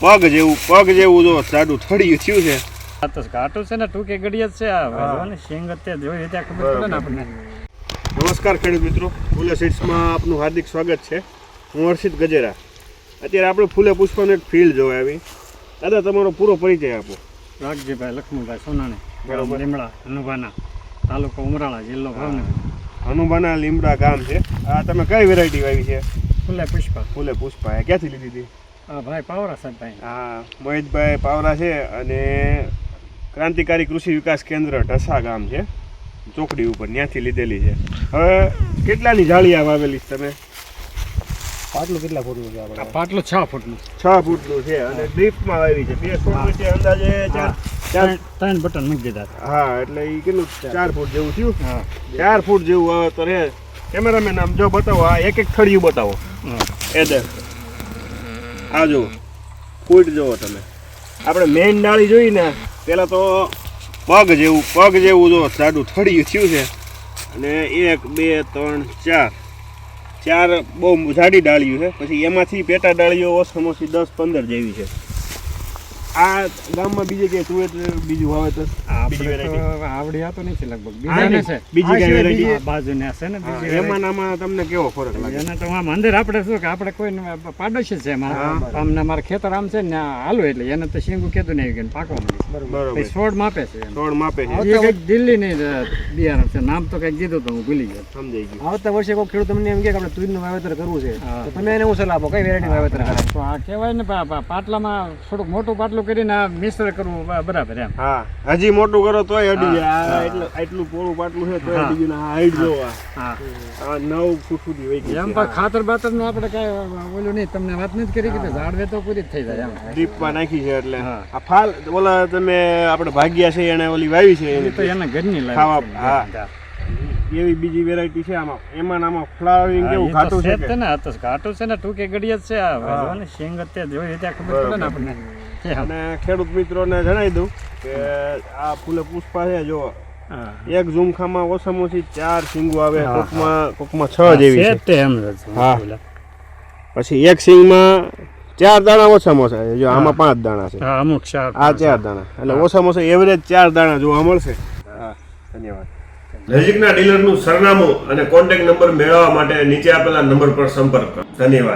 પગ જેવું જો જાડું થડિયું થયું છે. આ તો ઘાટું છે ને ટૂંકે ગડિય જ છે. આ સિંગ અત્યારે જોઈ ત્યાં ખબર પડે ને આપણને. નમસ્કાર ખેડૂત મિત્રો, ફૂલે સીડ્સમાં આપનું હાર્દિક સ્વાગત છે. હું હર્ષિત ગજેરા. અત્યારે આપણે ફૂલે પુષ્પાનું એક ફિલ્ડ જોવા આવી. દાદા, તમારો પૂરો પરિચય આપો. રાગજીભાઈ લક્ષ્મણભાઈ સોનાણી, બરોબર. લીમડા હનુભાના, તાલુકો ઉમરાળા, જિલ્લો ભાવનગર. હનુમાના લીમડા ગામ છે. આ તમે કઈ વેરાયટી વાવી છે? ફૂલે પુષ્પા. ફૂલે પુષ્પા. એ ક્યાંથી લીધી હતી? હા ભાઈ પાવરા સાહેબ ભાઈ. હા, મોહિતભાઈ પાવરા છે અને ક્રાંતિકારી કૃષિ વિકાસ કેન્દ્ર ઢસા ગામ છે, ચોકડી ઉપર, ત્યાંથી લીધેલી છે. હવે કેટલાની જાળીયા વાવેલી છે તમે? પાટલું કેટલા ફૂટનું છે આપણે? આ પાટલું 6 ફૂટનું. 6 ફૂટનું છે અને ડ્રીપમાં વાવી છે. 2 છોડ વચ્ચે અંદાજે 3 બટન મૂકી દીધા. હા, એટલે એ કેટલું 4 ફૂટ જેવું થયું. હા 4 ફૂટ જેવું વાવેતર છે. કેમેરામેન આમ જો બતાવો, આ એક થળિયું બતાવો. એ દે આ જુઓ, ફૂટ જુઓ તમે. આપણે મેઇન ડાળી જોઈ ને, પેલા તો પગ જેવું જો જાડું થળિયું થયું છે અને 1 2 3 4 બહુ જાડી ડાળીઓ છે. પછી એમાંથી પેટા ડાળીઓ ઓછામાં ઓછી 10-15 જેવી છે. આ ગામમાં બીજે કે બીજું વાવેતર આવડી આ તો નથી લગભગ બીજાને છે. બીજી કઈ વેરાયટી બાજુને છે ને બીજી એમાં નામાં તમને કેવો ફરક લાગે? એને તો આમ અંદર આપણે શું કે આપણે કોઈ પાડોશી છે આમને મારા ખેતર આમ છે ને હાલું એટલે એને તો શીંગું કેતું નહીં કે પાકવા માંડી. બરોબર. છોડ માપે છે એમ. છોડ માપે છે. એ કંઈક દિલ્હીની બિયારણ છે, નામ તો કંઈક કીધું તો હું ભૂલી ગયો. સમજાઈ ગયું. આવતા વર્ષે કોઈ ખેડૂત તમને એમ કે આપણે તુરીનું વાવેતર કરવું છે, તો તમે એને હું સલાહ આપો, કઈ વેરાયટી વાવેતર કરે? તો આ કહેવાય ને પાટલામાં થોડુંક મોટું પાટલું કરીને મિશ્ર કરવું બરાબર એમ. હા, હજી મોટું કરો તોય અડી જાય. આટલું પોળું પાટલું છે તોય અડી ગયું. હાઈટ જો હા આ 9 ફૂટ સુધી વહી ગઈ. એમ પણ ખાતર બાતર નું આપણે કઈ ઓલું નહીં, તમને વાત નથી કરી કે ઝાડવે તો પૂરી જ થઈ જાય એમ. ડ્રીપમાં નાખી છે એટલે હા. આ ફાલ ઓલા તમે આપણે ભાગ્યા છે એને ઓલી વાવી છે એ તો એના ઘરની ખાવા. લાવી હા, એવી બીજી વેરાયટી છે આમાં. આમાં ફ્લાવરિંગ કેવું ઘાટું છે કે? ને આ તો ઘાટું છે ને ટૂંકે ગડિય જ છે. આ સિંગ અત્યારે જોઈ ત્યાં ખબર પડે ને આપણને. અને ખેડૂત મિત્રોને જણાવી દઉં કે આ ફૂલે પુષ્પા છે. જો એક ઝુમખામાં ઓછામાં ઓછી 4 સિંગો આવે, કોકમાં 6 જેવી છે. હા. પછી એક સિંગમાં 4 દાણા ઓછામાં ઓછા છે. જો આમાં 5 દાણા છે. હા અમુક 4 આ 4 દાણા, એટલે ઓછામાં ઓછા એવરેજ 4 દાણા જોવા મળશે. હા, ધન્યવાદ. નજીકના ડીલરનું સરનામું અને કોન્ટેક્ટ નંબર મેળવવા માટે નીચે આપેલા નંબર પર સંપર્ક કરો. ધન્યવાદ.